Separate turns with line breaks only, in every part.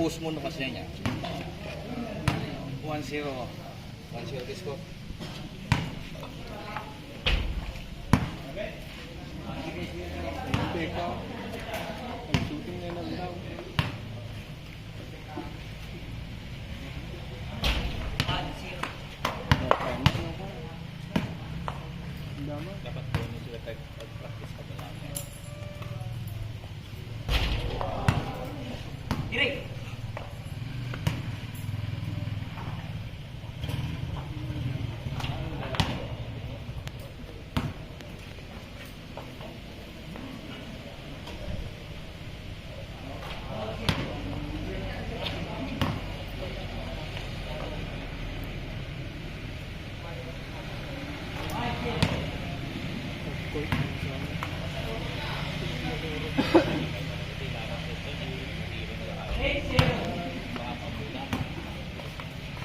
post mo na kasi niya. 1-0. 1-0 this score.
Teka. Ang shooting na lang daw.
Dapat po nyo sila pag-practice ka lang. Direk!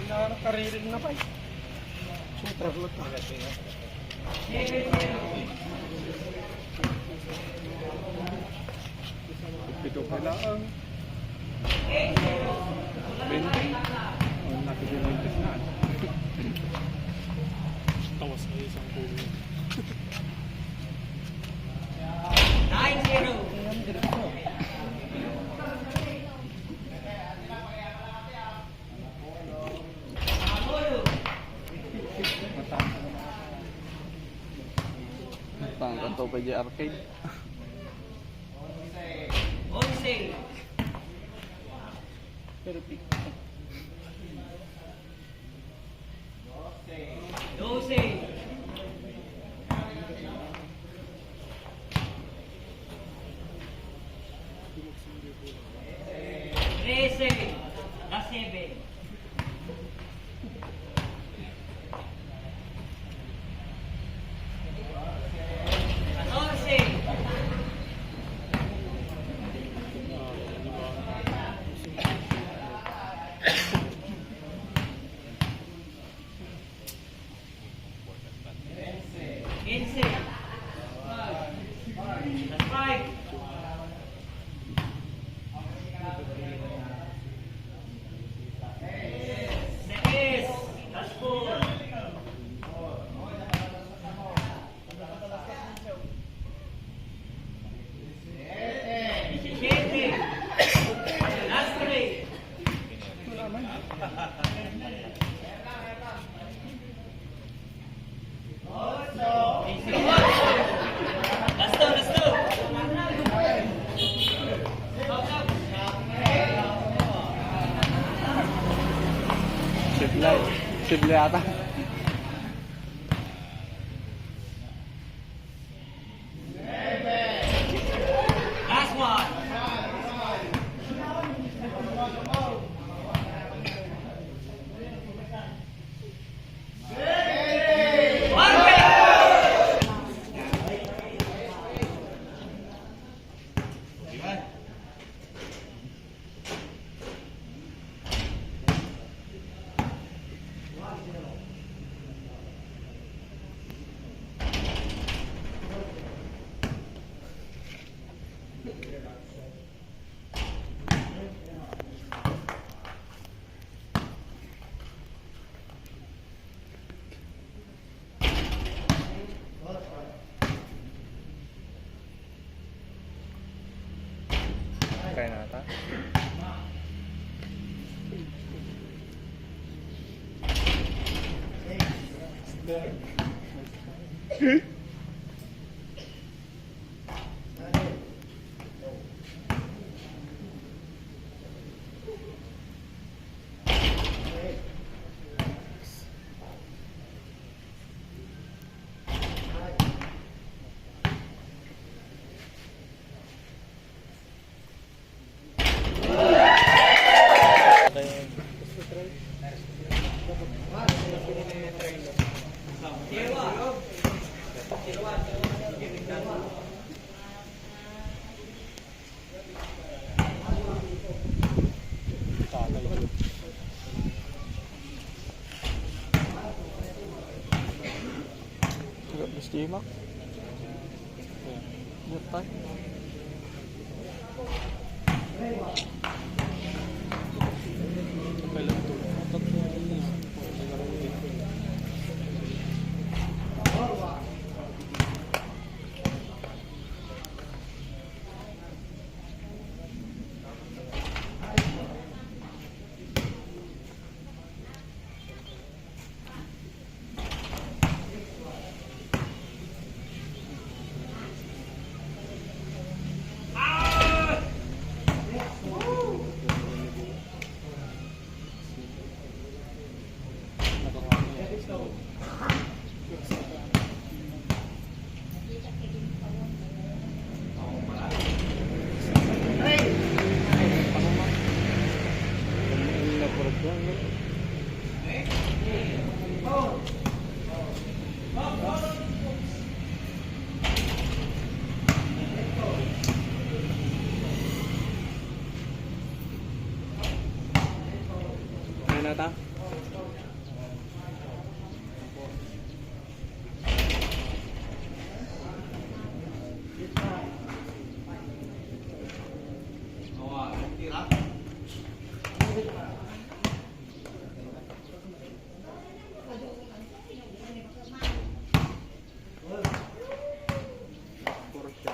Nakakaririn na pa eh. Super lot na. Ito pala ang 20. Oh, nakikilitis na. Tawas na isang pulo.
9-0.
Matangkan to pa dyan arcade.
11.
Pero pick.
12. 13. La 7. 14.
Simple ata.
Last one.
Kaya na ata. Steamer. Good time. Ano na ta? Puro siya.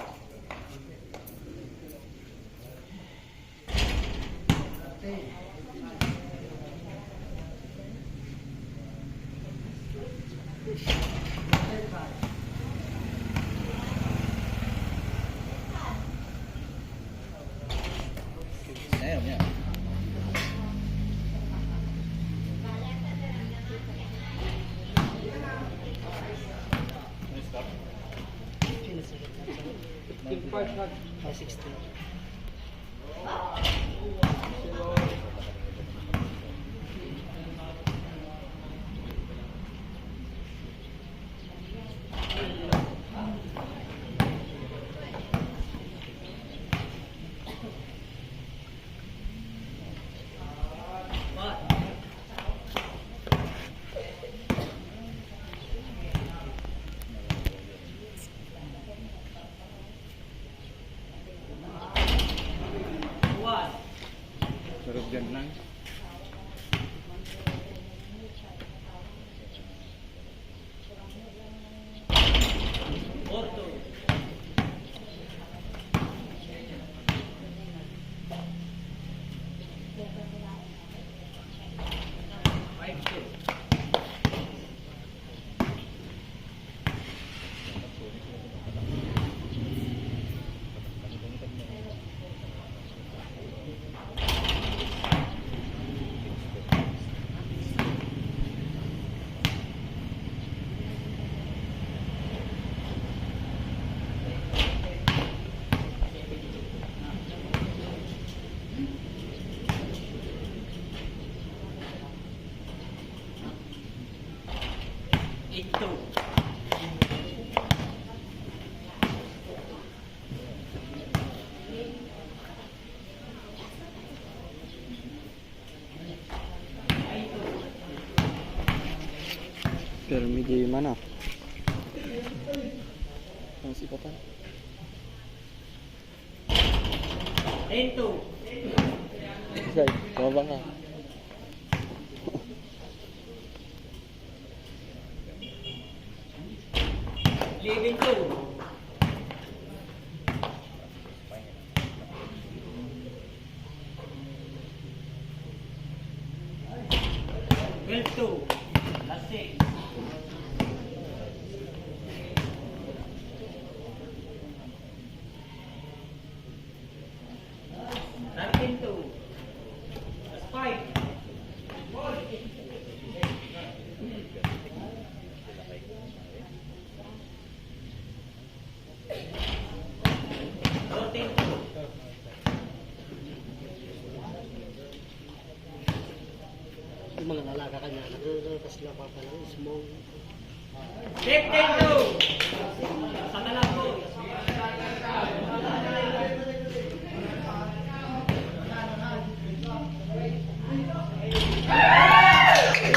Ayaw niya. May stop.
15.5 na.
16.
Sarap dyan lang.
Orto. Five two. Eight two.
Pero medyo mana. Ang sikatan.
10-2.
Say, baba nga.
Living two. Well two. Last six. Thirteen two. Last five.
Yung mga lalaka kanya, nagkakasla pa pala, small.
15-2.